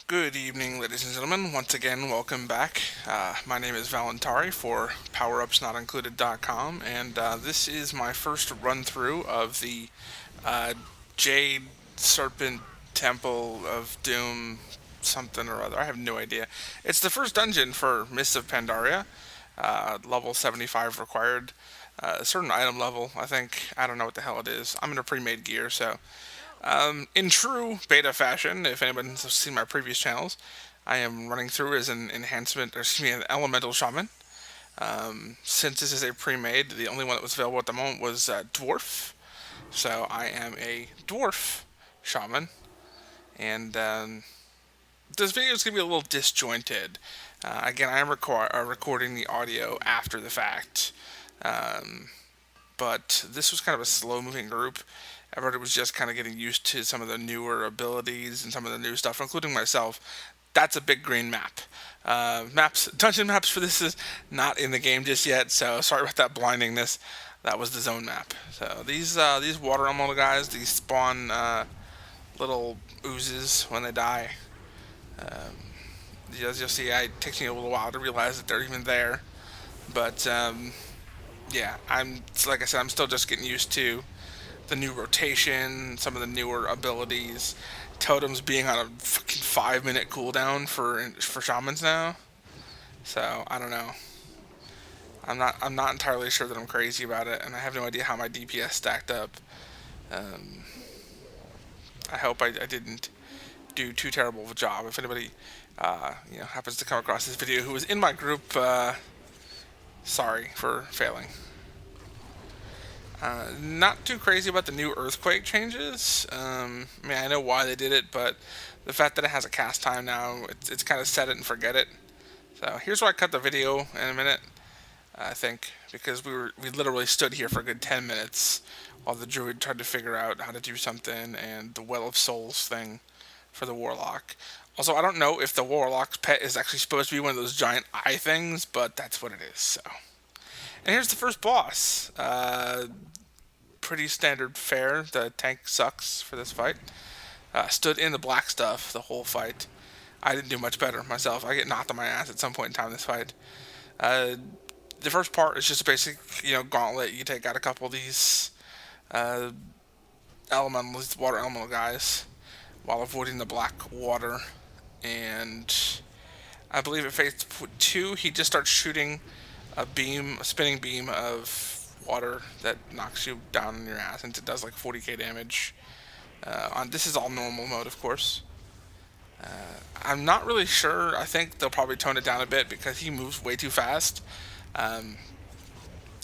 Good evening, ladies and gentlemen. Once again, welcome back. My name is Valentari for PowerUpsNotIncluded.com, and this is my first run through of the uh, Jade Serpent Temple of Doom, something or other. I have no idea. It's the first dungeon for Mists of Pandaria, level 75 required. A certain item level, I think. I don't know what the hell it is. I'm in a pre made gear, so in true beta fashion, if anyone's seen my previous channels, I am running through as an enhancement, or excuse me, an elemental shaman. Since this is a pre-made, the only one that was available at the moment was dwarf. So I am a dwarf shaman, and this video is going to be a little disjointed. Again, I am recording the audio after the fact, um, but this was kind of a slow-moving group. Everybody was just kind of getting used to some of the newer abilities and some of the new stuff, including myself. That's a big green map. Dungeon maps for this is not in the game just yet, so sorry about that blindingness. That was the zone map. So these water elemental guys, these spawn little oozes when they die. As you'll see, it takes me a little while to realize that they're even there. But yeah, like I said, I'm still just getting used to the new rotation, some of the newer abilities, totems being on a fucking 5 minute cooldown for shamans now. So I don't know. I'm not entirely sure that I'm crazy about it, and I have no idea how my DPS stacked up. Um, I hope I didn't do too terrible of a job. If anybody happens to come across this video who was in my group, sorry for failing. Not too crazy about the new earthquake changes. I know why they did it, but the fact that it has a cast time now, it's kind of set it and forget it. So here's why I cut the video in a minute. I think because we literally stood here for a good 10 minutes while the druid tried to figure out how to do something, and the Well of Souls thing for the warlock. Also, I don't know if the warlock's pet is actually supposed to be one of those giant eye things, but that's what it is. So, and here's the first boss. Pretty standard fare. The tank sucks for this fight. Stood in the black stuff the whole fight. I didn't do much better myself. I get knocked on my ass at some point in time in this fight. Uh, the first part is just a basic, gauntlet. You take out a couple of these uh, water elemental guys, while avoiding the black water. And I believe at phase 2, he just starts shooting a spinning beam of water that knocks you down on your ass, and it does like 40k damage. This is all normal mode, of course. I'm not really sure. I think they'll probably tone it down a bit because he moves way too fast. Um,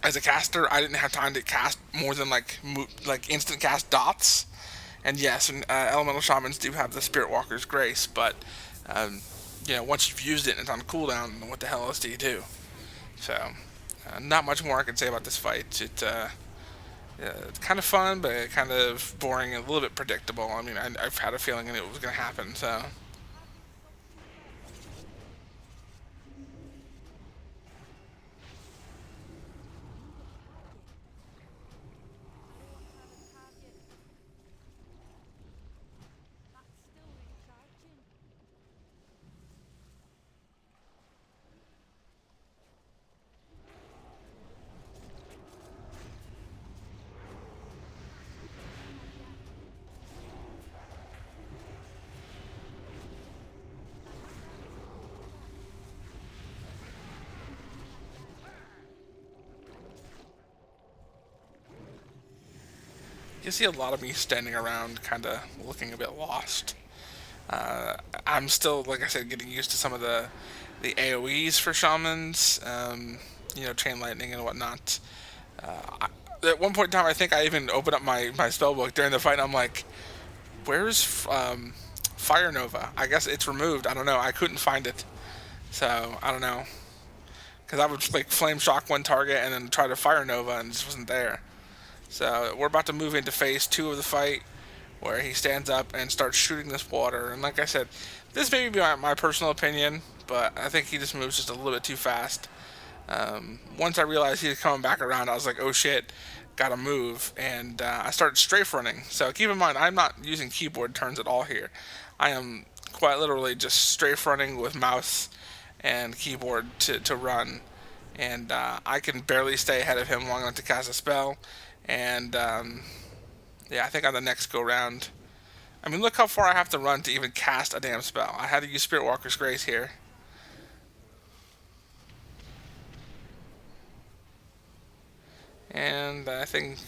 as a caster, I didn't have time to cast more than like instant cast dots. And yes, elemental shamans do have the Spirit Walker's Grace, but once you've used it and it's on cooldown, what the hell else do you do? So, not much more I can say about this fight. It's kind of fun, but kind of boring and a little bit predictable. I mean, I've had a feeling it was going to happen, so. You see a lot of me standing around, kind of looking a bit lost. I'm still, like I said, getting used to some of the AOE's for shamans, chain lightning and whatnot. At one point in time, I think I even opened up my spell book during the fight, and I'm like, where's Fire Nova? I guess it's removed. I don't know. I couldn't find it. So, I don't know. Because I would like flame shock one target and then try to Fire Nova, and it just wasn't there. So we're about to move into phase 2 of the fight, where he stands up and starts shooting this water. And like I said, this may be my personal opinion, but I think he just moves just a little bit too fast. Once I realized he was coming back around, I was like, oh shit, gotta move. And I started strafe running. So keep in mind, I'm not using keyboard turns at all here. I am quite literally just strafe running with mouse and keyboard to run. And I can barely stay ahead of him long enough to cast a spell. And yeah, I think on the next go round, I mean, look how far I have to run to even cast a damn spell. I had to use Spirit Walker's Grace here. And I think,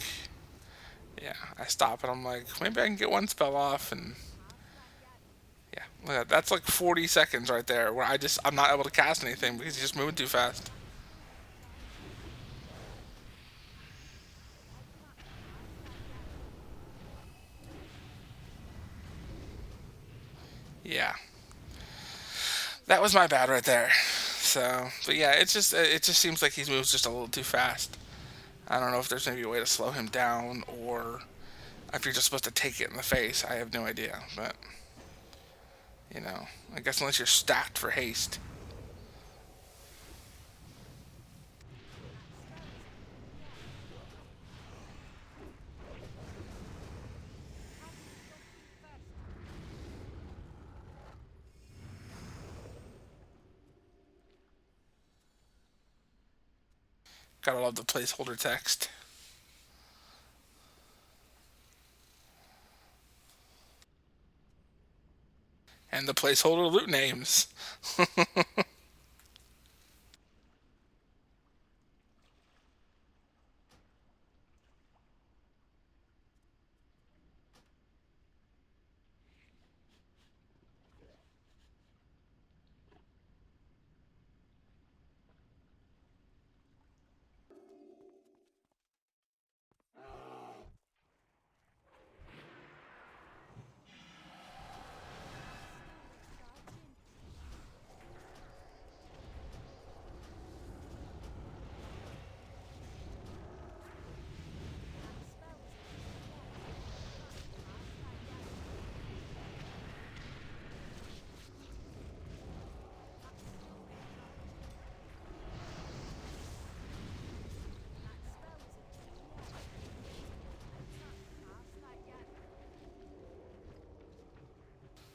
yeah, I stop and I'm like, maybe I can get one spell off. And yeah, look at that. That's like 40 seconds right there where I'm not able to cast anything because he's just moving too fast. Yeah, that was my bad right there. So, but yeah, it just seems like he moves just a little too fast. I don't know if there's maybe a way to slow him down or if you're just supposed to take it in the face. I have no idea, but I guess unless you're stacked for haste. Gotta love the placeholder text and the placeholder loot names.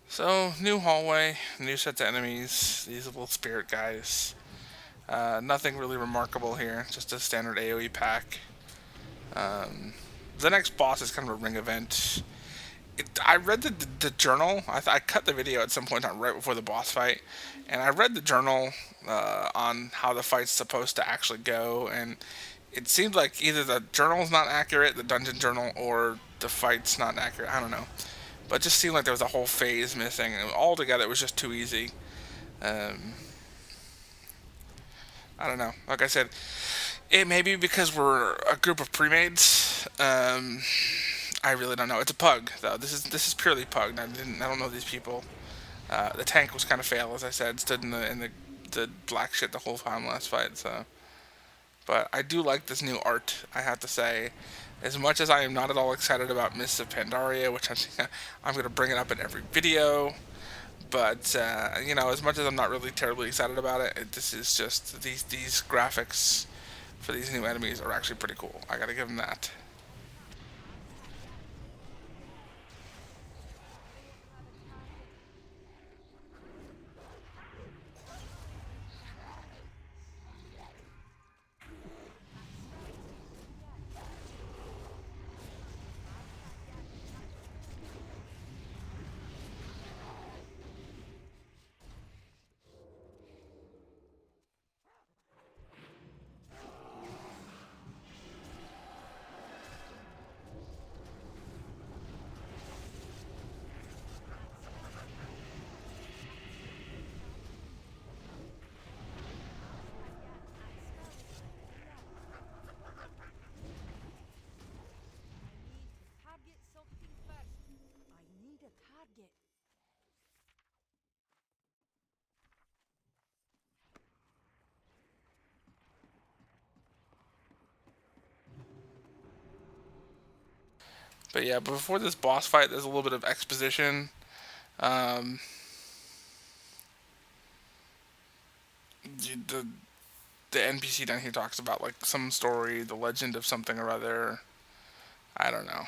So, new hallway, new sets of enemies, these little spirit guys. Nothing really remarkable here, just a standard AoE pack. Um, the next boss is kind of a ring event. I read the journal. I cut the video at some point on right before the boss fight, and I read the journal on how the fight's supposed to actually go, and it seemed like either the journal's not accurate, the dungeon journal, or the fight's not accurate. I don't know, but it just seemed like there was a whole phase missing, and altogether it was just too easy. Um, I don't know. Like I said, it may be because we're a group of pre-mades. I really don't know. It's a pug though. This is purely pug. I don't know these people. The tank was kind of fail, as I said. Stood in the black shit the whole time last fight. So, but I do like this new art. I have to say, as much as I am not at all excited about Mists of Pandaria, which I'm going to bring it up in every video. But as much as I'm not really terribly excited about it, this is just these graphics for these new enemies are actually pretty cool. I got to give them that. But yeah, before this boss fight, there's a little bit of exposition. Um, the the NPC down here talks about like some story, the legend of something or other. I don't know.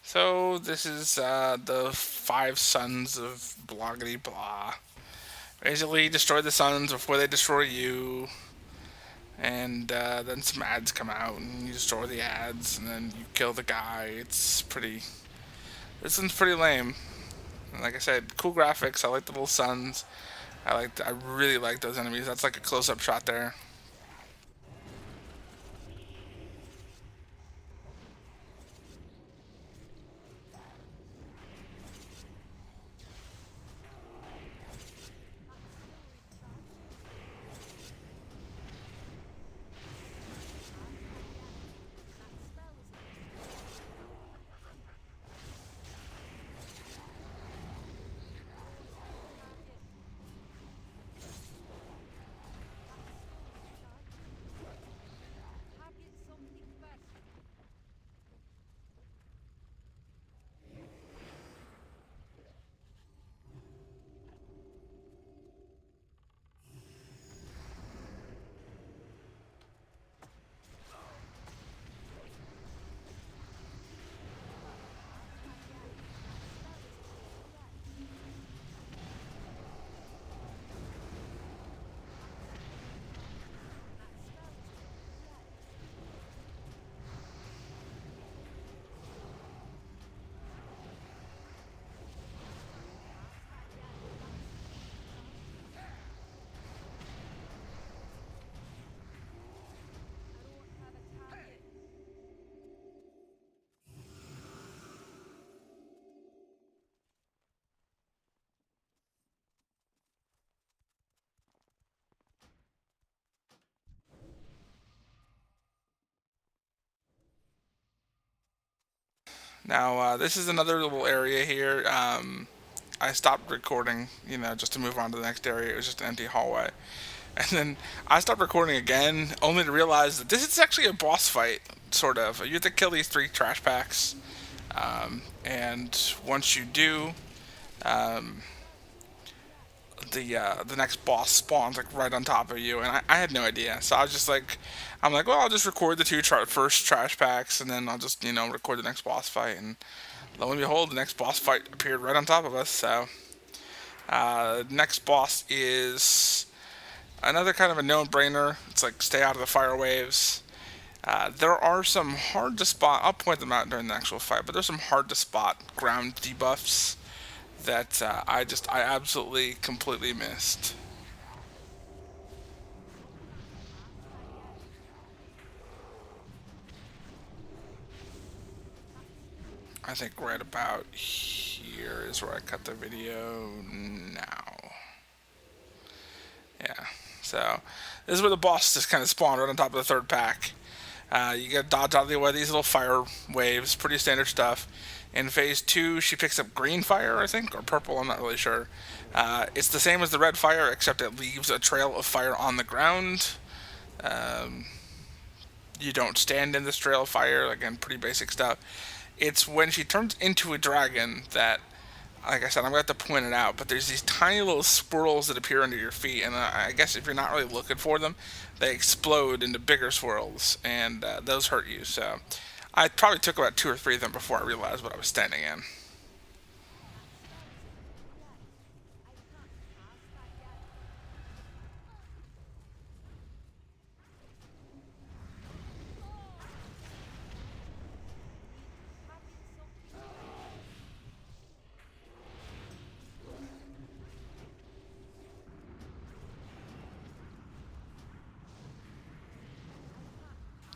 So this is the five sons of bloggity blah. Basically, destroy the suns before they destroy you, and then some ads come out, and you destroy the ads, and then you kill the guy. It's pretty. This one's pretty lame. And like I said, cool graphics. I like the little suns. I really like those enemies. That's like a close-up shot there. Now, this is another little area here. I stopped recording, just to move on to the next area. It was just an empty hallway. And then I stopped recording again, only to realize that this is actually a boss fight, sort of. You have to kill these three trash packs. And once you do, um, the next boss spawns like right on top of you, and I had no idea. So I was just like, I'm like, well, I'll just record the first trash packs, and then I'll just record the next boss fight. And lo and behold, the next boss fight appeared right on top of us. So next boss is another kind of a no-brainer. It's like stay out of the fire waves. There are some hard to spot. I'll point them out during the actual fight, but there's some hard to spot ground debuffs that I absolutely completely missed. I think right about here is where I cut the video now. Yeah. So this is where the boss just kind of spawned right on top of the third pack. You get dodge out of the way of these little fire waves, pretty standard stuff. In phase two, she picks up green fire, I think, or purple. I'm not really sure. It's the same as the red fire, except it leaves a trail of fire on the ground. Um, you don't stand in this trail of fire. Again, pretty basic stuff. It's when she turns into a dragon that, like I said, I'm going to have to point it out, but there's these tiny little swirls that appear under your feet, and I guess if you're not really looking for them, they explode into bigger swirls, and those hurt you. So I probably took about two or three of them before I realized what I was standing in.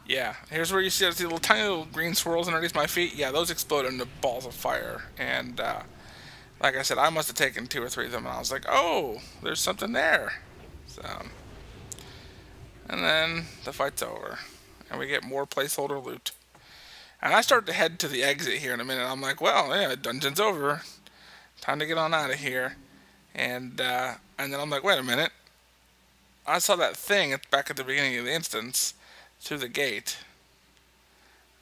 Yeah, here's where you see those little tiny little green swirls underneath my feet. Yeah, those explode into balls of fire, and like I said, I must have taken two or three of them, and I was like, oh, there's something there. So, and then the fight's over, and we get more placeholder loot. And I start to head to the exit here in a minute. I'm like, well, yeah, dungeon's over. Time to get on out of here. And then I'm like, wait a minute. I saw that thing back at the beginning of the instance through the gate.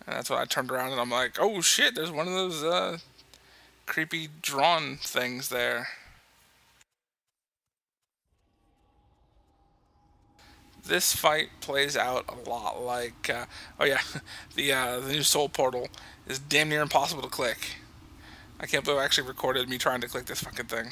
And that's when I turned around and I'm like, oh shit, there's one of those creepy drawn things there. This fight plays out a lot like, oh yeah, the new Soul Portal is damn near impossible to click. I can't believe I actually recorded me trying to click this fucking thing.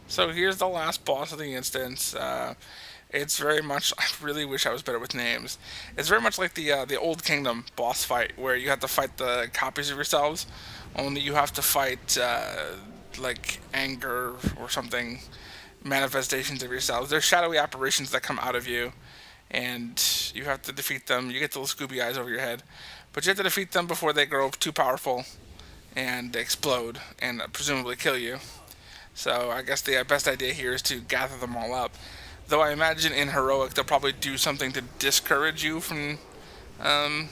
So here's the last boss of the instance. It's very much. I really wish I was better with names. It's very much like the Old Kingdom boss fight, where you have to fight the copies of yourselves. Only you have to fight like anger or something, manifestations of yourselves. They're shadowy apparitions that come out of you, and you have to defeat them. You get the little Scooby eyes over your head, but you have to defeat them before they grow too powerful and explode and presumably kill you. So I guess the best idea here is to gather them all up. Though I imagine in heroic they'll probably do something to discourage you um,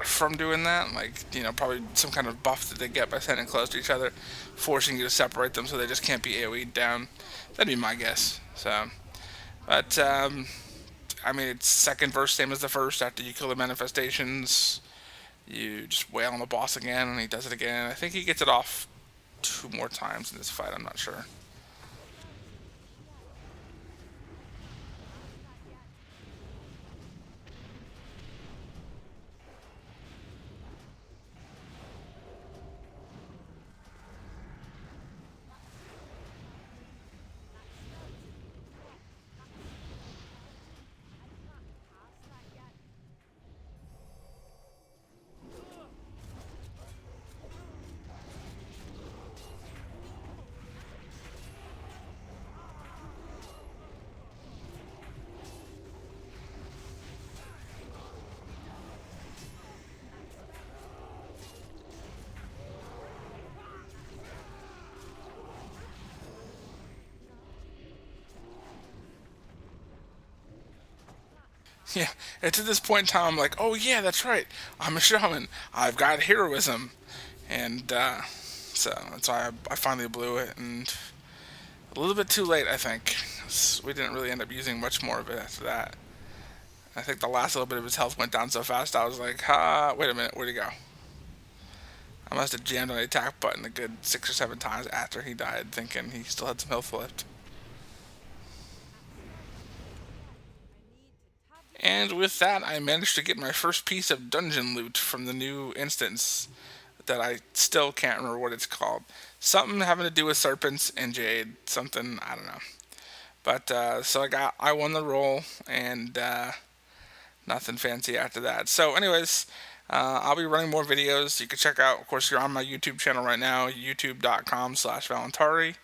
from doing that. Like, probably some kind of buff that they get by standing close to each other, forcing you to separate them so they just can't be AoE'd down. That'd be my guess. So, but I mean, it's second verse same as the first. After you kill the manifestations, you just wail on the boss again, and he does it again. I think he gets it off two more times in this fight. I'm not sure. Yeah, and to this point in time, I'm like, oh yeah, that's right. I'm a shaman. I've got heroism, and so that's why I finally blew it, and a little bit too late, I think. We didn't really end up using much more of it after that. I think the last little bit of his health went down so fast, I was like, wait a minute, where'd he go? I must have jammed on the attack button a good 6 or 7 times after he died, thinking he still had some health left. And with that, I managed to get my first piece of dungeon loot from the new instance that I still can't remember what it's called. Something having to do with serpents and jade. Something, I don't know. But so I won the roll, and nothing fancy after that. So, anyways, I'll be running more videos. You can check out, of course, you're on my YouTube channel right now, youtube.com/Valentari.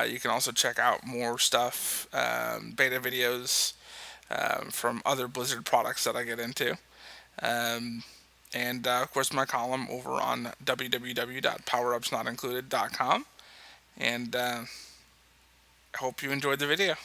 You can also check out more stuff, beta videos from other Blizzard products that I get into. Um, and of course, my column over on www.powerupsnotincluded.com. And I hope you enjoyed the video.